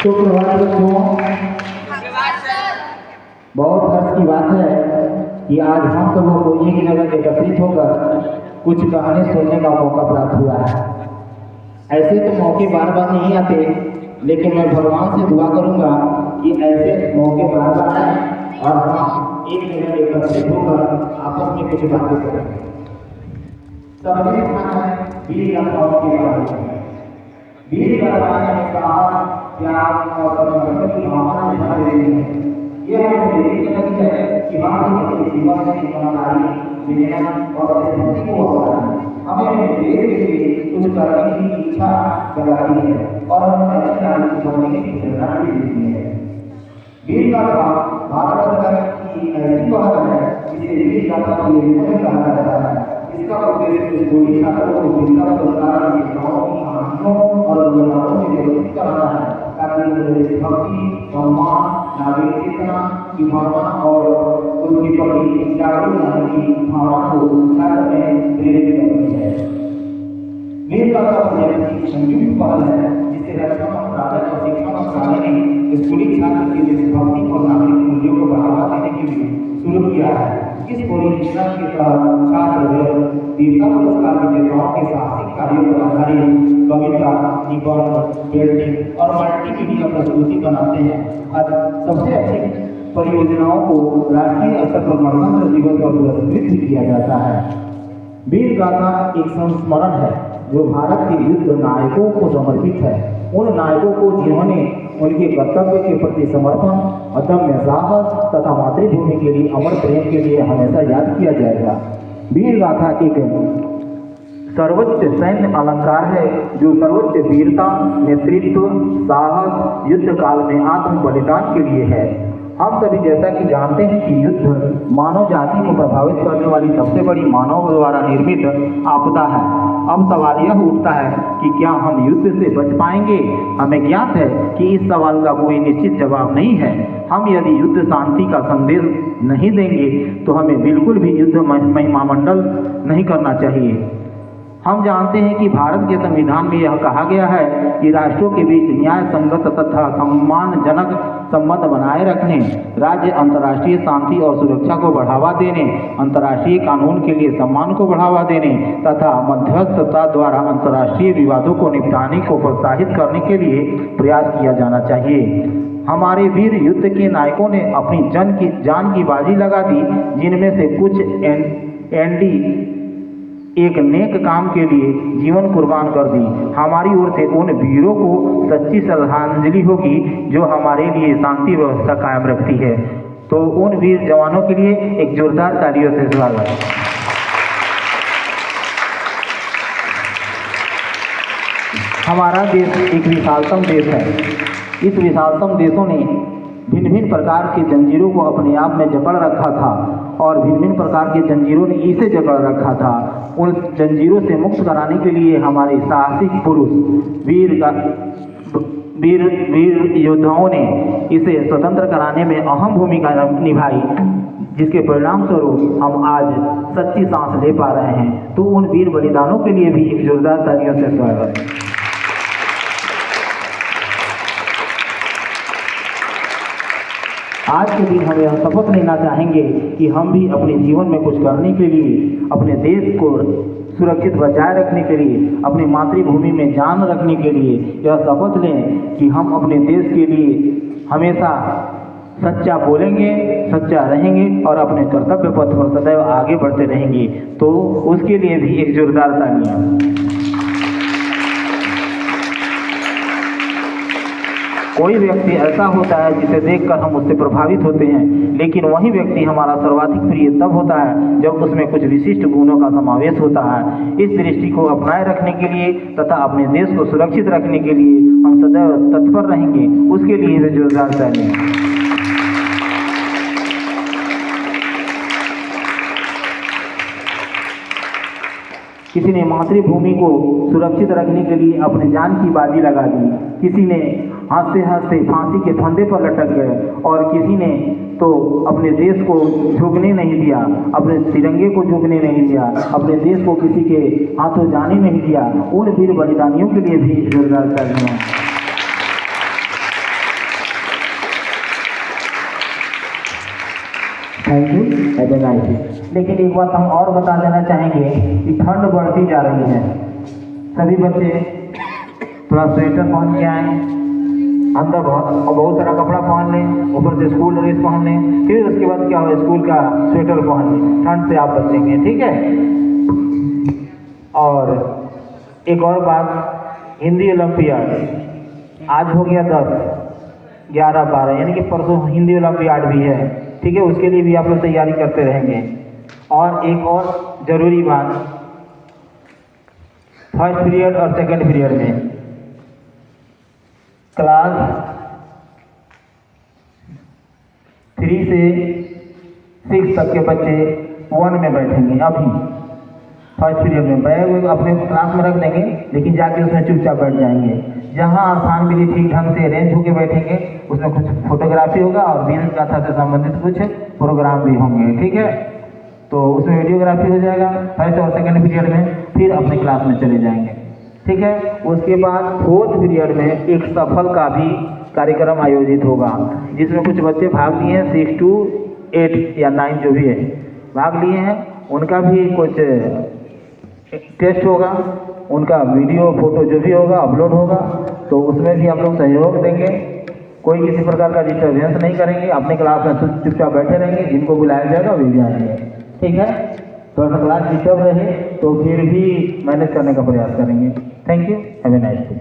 सुप्रभात बच्चों। बहुत हर्ष की बात है कि आज हम सबों को एक जगह एकत्रित होकर कुछ कहानी सुनने का मौका प्राप्त हुआ है। ऐसे तो मौके बार बार नहीं आते, लेकिन मैं भगवान से दुआ करूंगा कि ऐसे मौके बार बार आए और हम एक जगह एकत्रित होकर आपस में कुछ बातें करें। सबने सुना है वीर गाथाओं के बारे में। वीर गाथाएं में साहस, त्याग और समर्पण की भावना दिखाई देती है। यह हमें देखने लगती है कि हम अपने जीवन में ईमानदारी, मेहनत और देशभक्ति को अपनाएं। हमें अपने देश के लिए कुछ करने की इच्छा जगाती है और हमें अच्छे नागरिक बनने की प्रेरणा भी देती है। वीर गाथा भारत सरकार की ऐसी पहल है जिसे वीर गाथा की योजना कहा जाता है। इसका उद्देश्य स्कूली छात्रों को वीरता पुरस्कार विजेताओं की कहानियों और योजनाओं से परिचित कराना है, ताकि उन्हें देशभक्ति, सम्मान, नागरिक चेतना की भावना और उनके प्रति जागरूक रहने की भावना को छात्र में प्रेरित करती है। वीर गाथा प्रोजेक्ट की संयुक्त पहल है जिसे रक्षा मंत्रालय और शिक्षा मंत्रालय ने स्कूली छात्र के देशभक्ति और नागरिक मूल्यों को बढ़ावा देने के लिए शुरू किया है। इस परियोजना के तहत छात्र वीरता पुरस्कार विजेताओं के साहसिक कार्यों पर आधारित कविता, निबंध, पेंटिंग और मल्टीमीडिया प्रस्तुति बनाते हैं। सबसे अच्छी परियोजनाओं को राष्ट्रीय स्तर पर गणतंत्र दिवस पर पुरस्कृत किया जाता है। वीर गाथा एक संस्मरण है जो भारत के युद्ध नायकों को समर्पित है। उन नायकों को जिन्होंने उनके कर्तव्य के प्रति समर्पण, अदम्य साहस तथा मातृभूमि के लिए अमर प्रेम के लिए हमेशा याद किया जाएगा। वीर गाथा एक सर्वोच्च सैन्य अलंकार है जो सर्वोच्च वीरता, नेतृत्व, साहस, युद्ध काल में आत्म बलिदान के लिए है। हम सभी जैसा कि जानते हैं कि युद्ध मानव जाति को प्रभावित करने वाली सबसे बड़ी मानव द्वारा निर्मित आपदा है। अब सवाल यह उठता है कि क्या हम युद्ध से बच पाएंगे? हमें ज्ञात है कि इस सवाल का कोई निश्चित जवाब नहीं है। हम यदि युद्ध शांति का संदेश नहीं देंगे तो हमें बिल्कुल भी युद्ध महिमामंडल नहीं करना चाहिए। हम जानते हैं कि भारत के संविधान में यह कहा गया है कि राष्ट्रों के बीच न्याय संगत तथा सम्मानजनक संबंध बनाए रखने, राज्य अंतर्राष्ट्रीय शांति और सुरक्षा को बढ़ावा देने, अंतर्राष्ट्रीय कानून के लिए सम्मान को बढ़ावा देने तथा मध्यस्थता द्वारा अंतर्राष्ट्रीय विवादों को निपटाने को प्रोत्साहित करने के लिए प्रयास किया जाना चाहिए। हमारे वीर युद्ध के नायकों ने अपनी जान की बाजी लगा दी, जिनमें से कुछ एनडी एक नेक काम के लिए जीवन कुर्बान कर दी। हमारी ओर से उन वीरों को सच्ची श्रद्धांजलि होगी जो हमारे लिए शांति व्यवस्था कायम रखती है। तो उन वीर जवानों के लिए एक जोरदार तालियों से स्वागत। हमारा देश एक विशालतम देश है। इस विशालतम देशों ने भिन्न भिन्न प्रकार की जंजीरों को अपने आप में जकड़ रखा था और भिन्न भिन्न प्रकार की जंजीरों ने इसे जकड़ रखा था। उन जंजीरों से मुक्त कराने के लिए हमारे साहसिक पुरुष वीर योद्धाओं ने इसे स्वतंत्र कराने में अहम भूमिका निभाई, जिसके परिणाम स्वरूप हम आज सच्ची सांस ले पा रहे हैं। तो उन वीर बलिदानों के लिए भी एक जोरदार तालियों से स्वागत। आज के दिन हम यह शपथ लेना चाहेंगे कि हम भी अपने जीवन में कुछ करने के लिए, अपने देश को सुरक्षित बचाए रखने के लिए, अपनी मातृभूमि में जान रखने के लिए यह शपथ लें कि हम अपने देश के लिए हमेशा सच्चा बोलेंगे, सच्चा रहेंगे और अपने कर्तव्य पथ पर सदैव आगे बढ़ते रहेंगे। तो उसके लिए भी एक जोरदार तालियां। कोई व्यक्ति ऐसा होता है जिसे देखकर हम उससे प्रभावित होते हैं, लेकिन वही व्यक्ति हमारा सर्वाधिक प्रिय तब होता है जब उसमें कुछ विशिष्ट गुणों का समावेश होता है। इस दृष्टि को अपनाए रखने के लिए तथा अपने देश को सुरक्षित रखने के लिए हम सदैव तत्पर रहेंगे। उसके लिए भी जोरदार तालियां। किसी ने मातृभूमि को सुरक्षित रखने के लिए अपने जान की बाजी लगा दी, किसी ने हंसते हंसते फांसी के फंदे पर लटक गए और किसी ने तो अपने देश को झुकने नहीं दिया, अपने तिरंगे को झुकने नहीं दिया, अपने देश को किसी के हाथों जाने नहीं दिया। उन वीर बलिदानियों के लिए भी जोरदार तालियां। Thank you, have a nice day. लेकिन एक बात हम और बता देना चाहेंगे कि ठंड बढ़ती जा रही है, सभी बच्चे थोड़ा स्वेटर पहन के आए, अंदर बहुत सारा कपड़ा पहन लें, ऊपर से स्कूल ड्रेस पहन लें, फिर उसके बाद क्या हो स्कूल का स्वेटर पहन लें, ठंड से आप बचेंगे, ठीक है। और एक और बात, हिंदी ओलंपियाड आज हो गया 10, 11, 12 यानी कि परसों हिंदी ओलंपियाड भी है, ठीक है। उसके लिए भी आप लोग तैयारी करते रहेंगे। और एक और ज़रूरी बात, फर्स्ट पीरियड और सेकंड पीरियड में क्लास 3 से 6 तक के बच्चे 1 में बैठेंगे। अभी फर्स्ट पीरियड में बैग अपने क्लास में रख देंगे, लेकिन जाके उसमें चुपचाप बैठ जाएंगे। जहाँ आसान विधि ठीक ढंग से अरेंज होकर बैठेंगे, उसमें कुछ फोटोग्राफी होगा और वीर गाथा से संबंधित कुछ प्रोग्राम भी होंगे, ठीक है। तो उसमें वीडियोग्राफी हो जाएगा फर्स्ट और सेकंड पीरियड में, फिर अपने क्लास में चले जाएंगे, ठीक है। उसके बाद फोर्थ पीरियड में एक सफल का भी कार्यक्रम आयोजित होगा, जिसमें कुछ बच्चे भाग लिए हैं, 6 to 8 या 9 जो भी है भाग लिए हैं, उनका भी कुछ टेस्ट होगा, उनका वीडियो फोटो जो भी होगा अपलोड होगा, तो उसमें भी हम लोग सहयोग देंगे। कोई किसी प्रकार का डिस्टर्बेंस नहीं करेंगे, अपने क्लास में चुपचाप बैठे रहेंगे, जिनको बुलाया जाएगा वे भी आएंगे, ठीक है। थोड़ा सा क्लास डिस्टर्ब रहे तो फिर भी मैनेज करने का प्रयास करेंगे। Thank you, have a nice day.